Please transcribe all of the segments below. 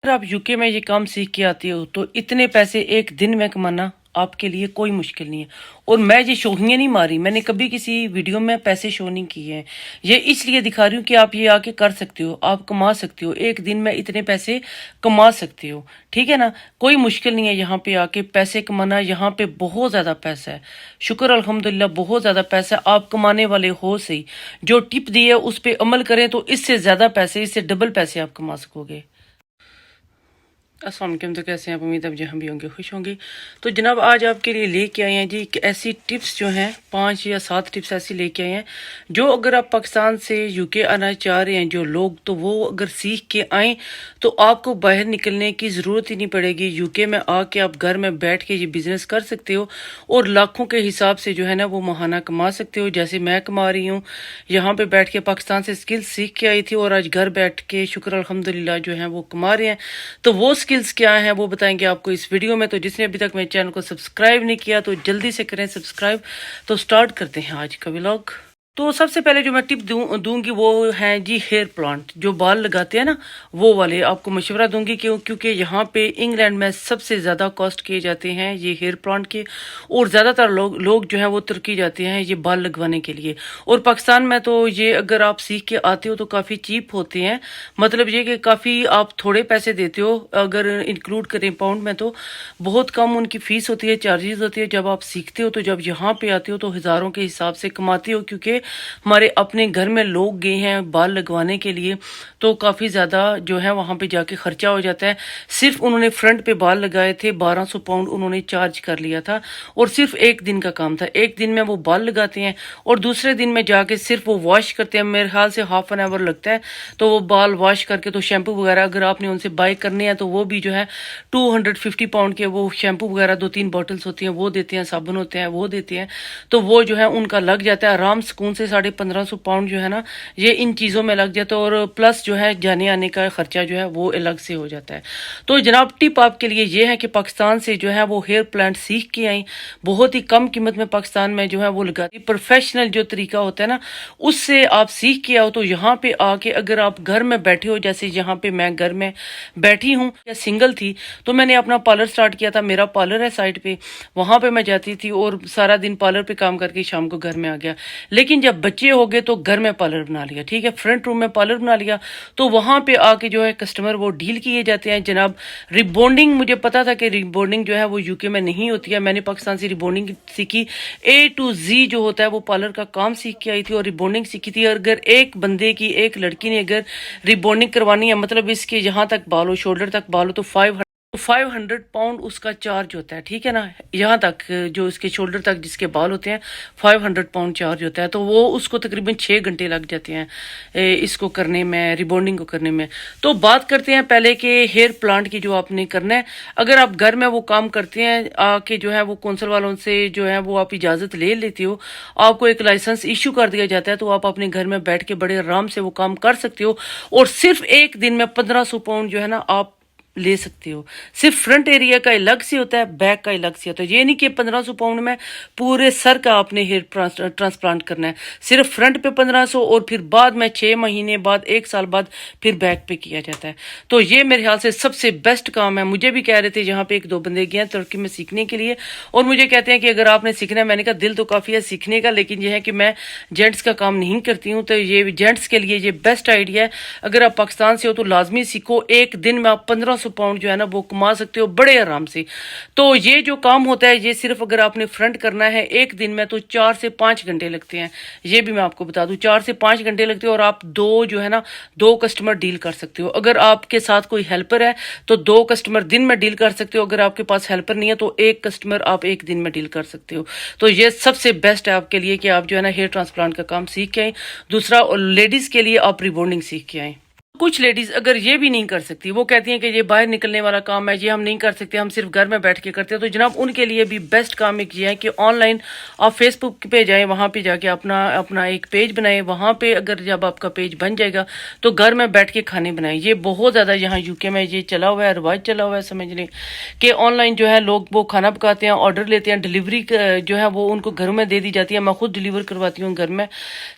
अगर आप यूके में ये काम सीख के आते हो तो इतने पैसे एक दिन में कमाना आपके लिए कोई मुश्किल नहीं है। और मैं ये शोहियाँ नहीं मारी, मैंने कभी किसी वीडियो में पैसे शो नहीं किए हैं। ये इसलिए दिखा रही हूँ कि आप ये आके कर सकते हो, आप कमा सकते हो, एक दिन में इतने पैसे कमा सकते हो। ठीक है ना, कोई मुश्किल नहीं है यहाँ पे आके पैसे कमाना। यहाँ पे बहुत ज़्यादा पैसा है, शुक्र अल्हम्दुलिल्लाह, बहुत ज़्यादा पैसा है। आप कमाने वाले हो सही, जो टिप दी है उस पर अमल करें तो इससे ज़्यादा पैसे, इससे डबल पैसे आप कमा सकोगे। अस्सलाम वालेकुम, तो कैसे हैं आप? उम्मीद आप जहाँ भी होंगे खुश होंगे। तो जनाब आज आपके लिए लेके आए हैं जी ऐसी टिप्स जो हैं, 5 या 7 टिप्स ऐसी लेके आए हैं जो अगर आप पाकिस्तान से यूके आना चाह रहे हैं जो लोग, तो वो अगर सीख के आएँ तो आपको बाहर निकलने की ज़रूरत ही नहीं पड़ेगी। यूके में आके आप घर में बैठ के ये बिज़नेस कर सकते हो और लाखों के हिसाब से जो है ना वो महाना कमा सकते हो, जैसे मैं कमा रही हूँ। यहाँ पे बैठ के पाकिस्तान से स्किल्स सीख के आई थी और आज घर बैठ के शुक्र अल्हम्दुलिल्लाह जो है वो कमा रहे हैं। तो वो स्किल्स क्या हैं वो बताएंगे आपको इस वीडियो में। तो जिसने अभी तक मेरे चैनल को सब्सक्राइब नहीं किया तो जल्दी से करें सब्सक्राइब। तो स्टार्ट करते हैं आज का व्लॉग। तो सबसे पहले जो मैं टिप दूंगी वो है जी हेयर प्लांट, जो बाल लगाते हैं ना वो वाले। आपको मशवरा दूंगी क्योंकि यहाँ पे इंग्लैंड में सबसे ज़्यादा कॉस्ट किए जाते हैं ये हेयर प्लांट के, और ज़्यादातर लोग जो है वो तुर्की जाते हैं ये बाल लगवाने के लिए। और पाकिस्तान में तो ये अगर आप सीख के आते हो तो काफ़ी चीप होते हैं, मतलब ये कि काफ़ी आप थोड़े पैसे देते हो, अगर इंक्लूड करें पाउंड में तो बहुत कम उनकी फ़ीस होती है, चार्जेस होती है जब आप सीखते हो। तो जब यहाँ पे आते हो तो हज़ारों के हिसाब से कमाते हो, क्योंकि हमारे अपने घर में लोग गए हैं बाल लगवाने के लिए तो काफ़ी ज़्यादा जो है वहाँ पे जाके खर्चा हो जाता है। सिर्फ उन्होंने फ्रंट पे बाल लगाए थे, 1200 पाउंड उन्होंने चार्ज कर लिया था, और सिर्फ एक दिन का काम था। एक दिन में वो बाल लगाते हैं और दूसरे दिन में जाके सिर्फ वो वॉश करते हैं, मेरे ख्याल से हाफ एन आवर लगता है। तो वो बाल वॉश करके तो शैम्पू वगैरह अगर आपने उनसे बाय करने हैं तो वो भी जो है 250 पाउंड के वो शैम्पू वगैरह 2-3 बॉटल्स होती हैं वो देते हैं, साबुन होते हैं वो देते हैं। तो वो जो है उनका लग जाता है आराम सुकून से 1550 पाउंड जो है ना ये इन चीज़ों में लग जाता है, और प्लस जो है जाने आने का खर्चा जो है वो अलग से हो जाता है। तो जनाब टिप आपके लिए ये है कि पाकिस्तान से जो है वो हेयर प्लांट सीख के आई, बहुत ही कम कीमत में पाकिस्तान में जो है वो लगाती। प्रोफेशनल जो तरीका होता है ना उससे आप सीख के आओ तो यहाँ पे आके अगर आप घर में बैठे हो, जैसे यहाँ पे मैं घर में बैठी हूँ या सिंगल थी तो मैंने अपना पार्लर स्टार्ट किया था। मेरा पार्लर है साइड पे, वहां पे मैं जाती थी और सारा दिन पार्लर पे काम करके शाम को घर में आ गया। लेकिन जब बच्चे हो गए तो घर में पार्लर बना लिया, ठीक है, फ्रंट रूम में पार्लर बना लिया। तो वहां पे आके जो है कस्टमर वो डील किए जाते हैं। जनाब रिबॉन्डिंग, मुझे पता था कि रिबॉन्डिंग जो है वो यूके में नहीं होती है, मैंने पाकिस्तान से रिबॉन्डिंग सीखी। A to Z जो होता है वो पार्लर का काम सीख के आई थी और रिबॉन्डिंग सीखी थी। अगर एक बंदे की, एक लड़की ने अगर रिबॉन्डिंग करवानी है, मतलब इसके यहाँ तक बाल हो, शोल्डर तक बाल हो, तो 500 पाउंड उसका चार्ज होता है, ठीक है ना। यहाँ तक जो इसके शोल्डर तक जिसके बाल होते हैं 500 पाउंड चार्ज होता है। तो वो उसको तकरीबन 6 घंटे लग जाते हैं इसको करने में, रिबॉन्डिंग को करने में। तो बात करते हैं पहले के हेयर प्लांट की जो आपने करना है। अगर आप घर में वो काम करते हैं आके जो है वो कौंसल वालों से जो है वो आप इजाज़त ले लेते हो, आपको एक लाइसेंस इशू कर दिया जाता है, तो आप अपने घर में बैठ के बड़े आराम से वो काम कर सकते हो। और सिर्फ एक दिन में 1500 पाउंड जो है ना आप ले सकते हो। सिर्फ फ्रंट एरिया का अलग से होता है, बैक का अलग से होता है। ये नहीं कि 1500 पाउंड में पूरे सर का आपने हेयर ट्रांसप्लांट करना है, सिर्फ फ्रंट पे 1500 और फिर बाद में 6 महीने बाद, 1 साल बाद फिर बैक पे किया जाता है। तो ये मेरे ख्याल से सबसे बेस्ट काम है। मुझे भी कह रहे थे यहाँ पे 1-2 बंदे गए हैं तुर्की में सीखने के लिए और मुझे कहते हैं कि अगर आपने सीखना है, मैंने कहा दिल तो काफ़ी है सीखने का, लेकिन यह है कि मैं जेंट्स का काम नहीं करती हूँ। तो ये जेंट्स के लिए ये बेस्ट आइडिया है। अगर आप पाकिस्तान से हो तो लाजमी सीखो, एक दिन में आप 1500 पाउंड जो है ना वो कमा सकते हो बड़े आराम से। तो ये जो काम होता है ये सिर्फ अगर आपने फ्रंट करना है एक दिन में तो 4 से 5 घंटे लगते हैं। ये भी मैं आपको बता दूं 4 से 5 घंटे लगते हैं और आप दो कस्टमर डील कर सकते हो। अगर आपके साथ कोई हेल्पर है तो 2 कस्टमर दिन में डील कर सकते हो। अगर आपके पास हेल्पर नहीं है तो 1 कस्टमर आप एक दिन में डील कर सकते हो। तो ये सबसे बेस्ट है आपके लिए कि आप जो है ना हेयर ट्रांसप्लांट का काम सीख के आए। दूसरा, लेडीज के लिए आप रिबॉन्डिंग सीख के आए। कुछ लेडीज अगर ये भी नहीं कर सकती, वो कहती हैं कि ये बाहर निकलने वाला काम है, ये हम नहीं कर सकते, हम सिर्फ घर में बैठ के करते हैं, तो जनाब उनके लिए भी बेस्ट काम एक ये है कि ऑनलाइन आप फेसबुक पे जाएं, वहाँ पे जाके अपना एक पेज बनाएं। वहाँ पे अगर जब आपका पेज बन जाएगा तो घर में बैठ के खाने बनाएं। ये बहुत ज़्यादा यहाँ यूके में ये चला हुआ है, रिवाज चला हुआ है, समझ लें कि ऑनलाइन जो है लोग वो खाना पकाते हैं, ऑर्डर लेते हैं, डिलीवरी जो है वो उनको घर में दे दी जाती है। मैं खुद डिलीवर करवाती हूँ घर में।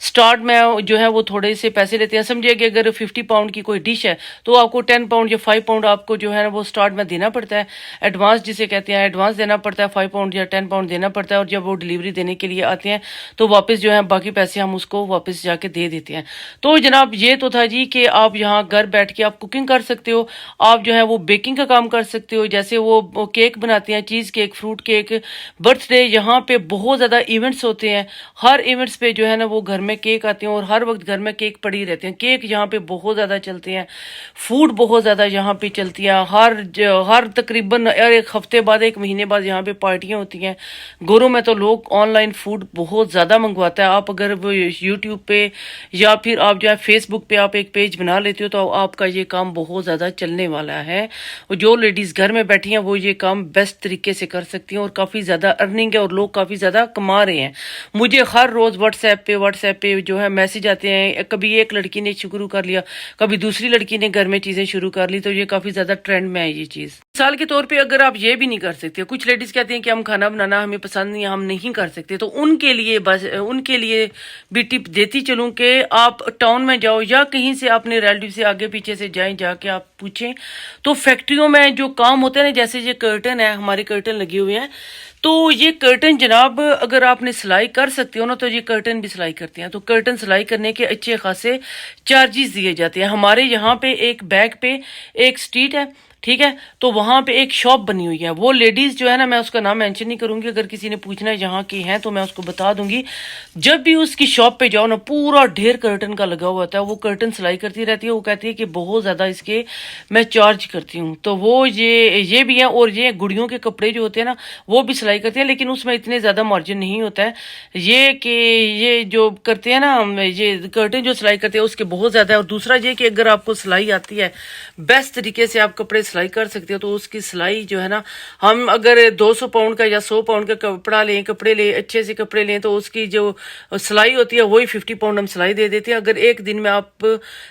स्टार्ट में जो है वो थोड़े से पैसे लेते हैं, समझिए कि अगर 50 पाउंड की कोई डिश है तो आपको 10 पाउंड या 5 पाउंड आपको जो है ना वो स्टार्ट में देना पड़ता है, एडवांस जिसे कहते हैं, एडवांस देना पड़ता है, 5 पाउंड या 10 पाउंड देना पड़ता है। और जब वो डिलीवरी देने के लिए आते हैं तो वापस जो है बाकी पैसे हम उसको वापस जाके दे देते हैं। तो जनाब ये तो था जी कि आप यहाँ घर बैठ के आप कुकिंग कर सकते हो, आप जो है वो बेकिंग का काम कर सकते हो, जैसे वो केक बनाते हैं, cheese cake, fruit cake, birthday, यहाँ पे बहुत ज़्यादा इवेंट्स होते हैं। हर इवेंट्स पे जो है ना वो घर में केक आते हैं और हर वक्त घर में केक पड़ी रहते हैं। केक यहाँ पे बहुत ज़्यादा चलते हैं, फूड बहुत ज़्यादा यहाँ पे चलती है। हर तकरीबन एक हफ्ते बाद, एक महीने बाद यहाँ पे पार्टियाँ होती हैं। घरों में तो लोग ऑनलाइन फूड बहुत ज़्यादा मंगवाता है। आप अगर वो यूट्यूब पे या फिर आप जो है फेसबुक पे आप एक पेज बना लेते हो तो आपका ये काम बहुत ज़्यादा चलने वाला है। और जो लेडीज़ घर में बैठी हैं वो ये काम बेस्ट तरीके से कर सकती हैं और काफ़ी ज़्यादा अर्निंग है और लोग काफ़ी ज़्यादा कमा रहे हैं। मुझे हर रोज़ व्हाट्सएप पे जो है मैसेज आते हैं, कभी एक लड़की ने शुरू कर लिया, कभी दूसरी लड़की ने घर में चीज़ें शुरू कर ली, तो ये काफ़ी ज़्यादा ट्रेंड में है ये चीज़। मिसाल के तौर पे अगर आप ये भी नहीं कर सकते, कुछ लेडीज कहती हैं कि हम खाना बनाना हमें पसंद नहीं है, हम नहीं कर सकते, तो उनके लिए भी टिप देती चलूं कि आप टाउन में जाओ या कहीं से अपने रिलेटिव से आगे पीछे से जाएं, जाके आप पूछें। तो फैक्ट्रियों में जो काम होते हैं ना, जैसे ये कर्टन है, हमारे कर्टन लगे हुए हैं, तो ये कर्टन जनाब अगर आपने सिलाई कर सकते हो ना तो ये कर्टन भी सिलाई करते हैं। तो कर्टन सिलाई करने के अच्छे खासे चार्जेस दिए जाते हैं। हमारे यहाँ पे एक बैग पे एक स्ट्रीट है, ठीक है, तो वहां पे एक शॉप बनी हुई है। वो लेडीज जो है ना, मैं उसका नाम मेंशन नहीं करूंगी, अगर किसी ने पूछना है यहाँ की है तो मैं उसको बता दूंगी। जब भी उसकी शॉप पे जाओ ना, पूरा ढेर कर्टन का लगा हुआ होता है। वो कर्टन सिलाई करती रहती है। वो कहती है कि बहुत ज्यादा इसके मैं चार्ज करती हूँ। तो वो ये भी है। और ये गुड़ियों के कपड़े जो होते हैं ना वो भी सिलाई करती है, लेकिन उसमें इतने ज्यादा मार्जिन नहीं होता है। ये जो करते हैं ना, ये कर्टन जो सिलाई करते हैं उसके बहुत ज्यादा है। और दूसरा ये कि अगर आपको सिलाई आती है, बेस्ट तरीके से आप कपड़े सिलाई कर सकते हो, तो उसकी सिलाई जो है ना, हम अगर 200 पाउंड का या 100 पाउंड का कपड़े लें अच्छे से कपड़े लें, तो उसकी जो सिलाई होती है वही 50 पाउंड हम सिलाई दे देते हैं। अगर एक दिन में आप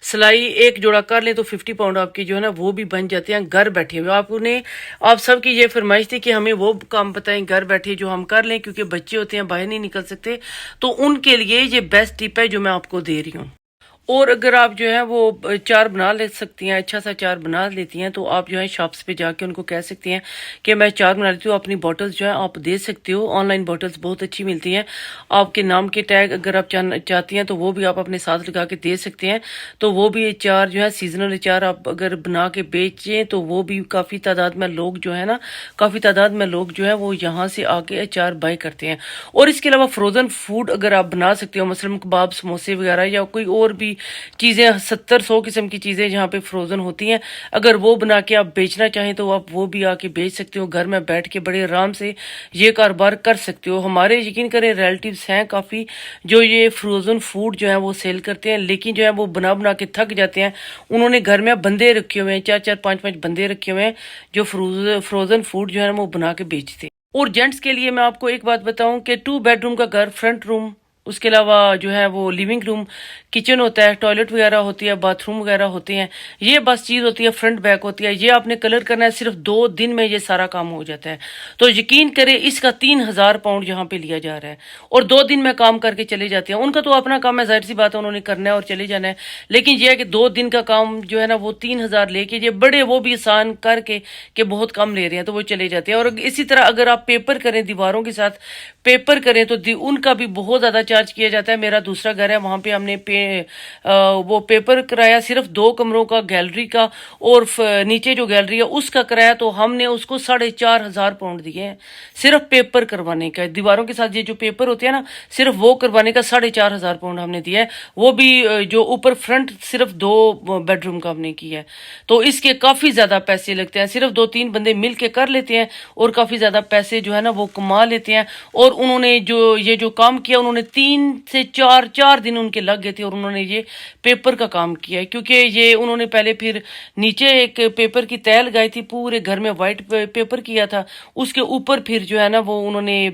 सिलाई एक जोड़ा कर लें तो 50 पाउंड आपकी जो है ना वो भी बन जाते हैं घर बैठे हुए। आप सबकी ये फरमाइश थी कि हमें वो काम बताएं घर बैठे जो हम कर लें, क्योंकि बच्चे होते हैं बाहर नहीं निकल सकते, तो उनके लिए ये बेस्ट टिप है जो मैं आपको दे रही हूँ। और अगर आप जो है वो चार बना ले सकती हैं, अच्छा सा चार बना लेती हैं, तो आप जो है शॉप्स पे जाके उनको कह सकती हैं कि मैं चार बना लेती हूँ। अपनी बॉटल्स जो है आप दे सकती हो, ऑनलाइन बॉटल्स बहुत अच्छी मिलती हैं। आपके नाम के टैग अगर आप चाहती हैं तो वो भी आप अपने साथ लगा के दे सकते हैं। तो वो भी चार जो है सीजनल चार आप अगर बना के बेचें तो वो भी काफ़ी तादाद में लोग जो है ना, काफ़ी तादाद में लोग जो है वो यहाँ से आके अचार बाय करते हैं। और इसके अलावा फ्रोज़न फूड अगर आप बना सकते हो, मसलन कबाब, समोसे वगैरह या कोई और भी चीज़ें, 70-100 किस्म की चीज़ें जहाँ पे फ्रोज़न होती हैं, अगर वो बना के आप बेचना चाहें तो आप वो भी आके बेच सकते हो। घर में बैठ के बड़े आराम से ये कारोबार कर सकते हो। हमारे यकीन करें रिलेटिव्स हैं काफ़ी जो ये फ्रोज़न फूड जो है वो सेल करते हैं, लेकिन जो है वो बना बना के थक जाते हैं। उन्होंने घर में बंदे रखे हुए हैं, 4-4, 5-5 बंदे रखे हुए हैं जो फ्रोज़न फूड जो है वो बना के बेचते हैं। और जेंट्स के लिए मैं आपको एक बात बताऊं कि 2 बेडरूम का घर, फ्रंट रूम, उसके अलावा जो है वो लिविंग रूम, किचन होता है, टॉयलेट वगैरह होती है, बाथरूम वगैरह होते हैं, ये बस चीज़ होती है, फ्रंट बैक होती है। ये आपने कलर करना है, सिर्फ 2 दिन में ये सारा काम हो जाता है। तो यकीन करें इसका 3000 पाउंड यहाँ पे लिया जा रहा है और 2 दिन में काम करके चले जाते हैं। उनका तो अपना काम है, जाहिर सी बात है, उन्होंने करना है और चले जाना है। लेकिन यह है कि 2 दिन का काम जो है ना वो 3000 लेके ये बड़े वो भी आसान करके कि बहुत कम ले रहे हैं तो वो चले जाते हैं। और इसी तरह अगर आप पेपर करें, दीवारों के साथ पेपर करें तो उनका भी बहुत ज़्यादा चार्ज किया जाता है। मेरा दूसरा घर है, वहाँ पे हमने वो पेपर कराया, सिर्फ 2 कमरों का, गैलरी का और नीचे जो गैलरी है उसका कराया, तो हमने उसको 4500 पाउंड दिए हैं सिर्फ पेपर करवाने का। दीवारों के साथ ये जो पेपर होते हैं ना, सिर्फ वो करवाने का 4500 पाउंड हमने दिया है। वो भी जो ऊपर फ्रंट सिर्फ 2 बेडरूम का हमने किया है। तो इसके काफ़ी ज़्यादा पैसे लगते हैं। सिर्फ 2-3 बंदे मिल के कर लेते हैं और काफ़ी ज़्यादा पैसे जो है ना वो कमा लेते हैं। और उन्होंने ये जो काम किया, उन्होंने 3 से 4 दिन उनके लग गए थे और उन्होंने ये पेपर का काम किया है। क्योंकि ये उन्होंने पहले फिर नीचे एक पेपर की तह लगाई थी, पूरे घर में वाइट पेपर किया था, उसके ऊपर फिर जो है ना वो उन्होंने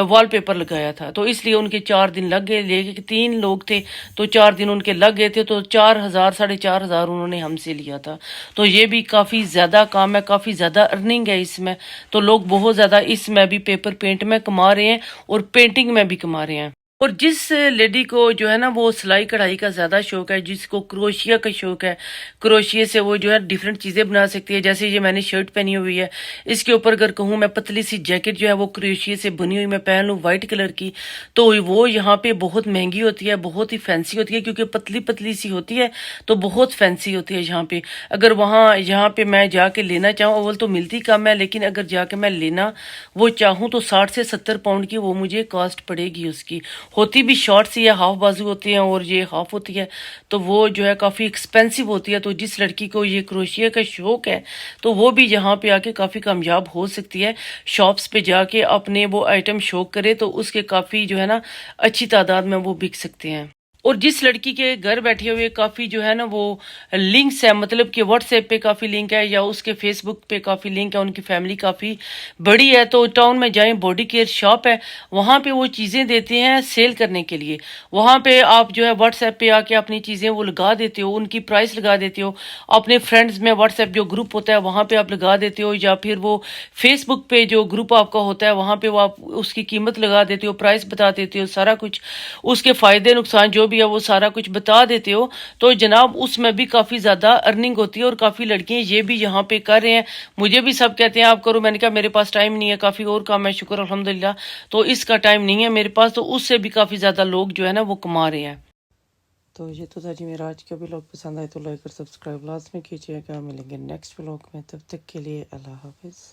वॉल पेपर लगाया था। तो इसलिए उनके 4 दिन लग गए, लेकिन 3 लोग थे तो 4 दिन उनके लग गए थे। तो 4000, 4500 उन्होंने हमसे लिया था। तो ये भी काफ़ी ज़्यादा काम है, काफ़ी ज़्यादा अर्निंग है इसमें। तो लोग बहुत ज़्यादा इसमें भी पेपर पेंट में कमा रहे हैं और पेंटिंग में भी कमा रहे हैं। और जिस लेडी को जो है ना वो सिलाई कढ़ाई का ज़्यादा शौक है, जिसको क्रोशिया का शौक है, क्रोशिया से वो जो है डिफरेंट चीज़ें बना सकती है। जैसे ये मैंने शर्ट पहनी हुई है, इसके ऊपर अगर कहूँ मैं पतली सी जैकेट जो है वो क्रोशिया से बनी हुई मैं पहन लूँ वाइट कलर की, तो वो यहाँ पे बहुत महंगी होती है, बहुत ही फैंसी होती है, क्योंकि पतली पतली सी होती है तो बहुत फैंसी होती है यहाँ पे। अगर वहाँ यहाँ पे मैं जाके लेना चाहूँ, अव्वल तो मिलती कम है, लेकिन अगर जाके मैं लेना वो चाहूँ तो 60 से 70 पाउंड की वो मुझे कॉस्ट पड़ेगी उसकी। होती भी शॉर्ट सी है, हाफ बाजू होती है और ये हाफ होती है, तो वो जो है काफ़ी एक्सपेंसिव होती है। तो जिस लड़की को ये क्रोशिया का शौक है तो वो भी यहाँ पे आके काफ़ी कामयाब हो सकती है। शॉप्स पे जाके अपने वो आइटम शौक करे तो उसके काफ़ी जो है ना अच्छी तादाद में वो बिक सकते हैं। और जिस लड़की के घर बैठे हुए काफ़ी जो है ना वो लिंक्स है, मतलब कि व्हाट्सएप पे काफ़ी लिंक है या उसके फेसबुक पे काफ़ी लिंक है, उनकी फैमिली काफ़ी बड़ी है, तो टाउन में जाएं, बॉडी केयर शॉप है, वहाँ पे वो चीज़ें देते हैं सेल करने के लिए। वहाँ पे आप जो है व्हाट्सएप पे आके अपनी चीज़ें वो लगा देते हो, उनकी प्राइस लगा देते हो, अपने फ्रेंड्स में व्हाट्सएप जो ग्रुप होता है वहाँ पे आप लगा देते हो, या फिर वो फेसबुक पे जो ग्रुप आपका होता है वहाँ पे वो आप उसकी कीमत लगा देते हो, प्राइस बता देते हो, सारा कुछ उसके फ़ायदे नुकसान जो भी है वो सारा कुछ बता देते हो, तो जनाब उसमें भी काफ़ी ज़्यादा अर्निंग होती है। और काफ़ी लड़कियां ये भी यहाँ पे कर रहे हैं, मुझे भी सब कहते हैं आप करो, मैंने कहा मेरे पास टाइम नहीं है, काफ़ी और काम है, शुक्र अल्हम्दुलिल्लाह, तो इसका टाइम नहीं है मेरे पास, तो उससे भी काफ़ी ज़्यादा लोग जो है ना वो कमा रहे हैं। तो ये तो था जी मेरा आज का व्लॉग, पसंद आए तो लाइक और सब्सक्राइब लाजमी कीजिएगा। मिलेंगे नेक्स्ट व्लॉग में, तब तक के लिए अल्लाह हाफिज़।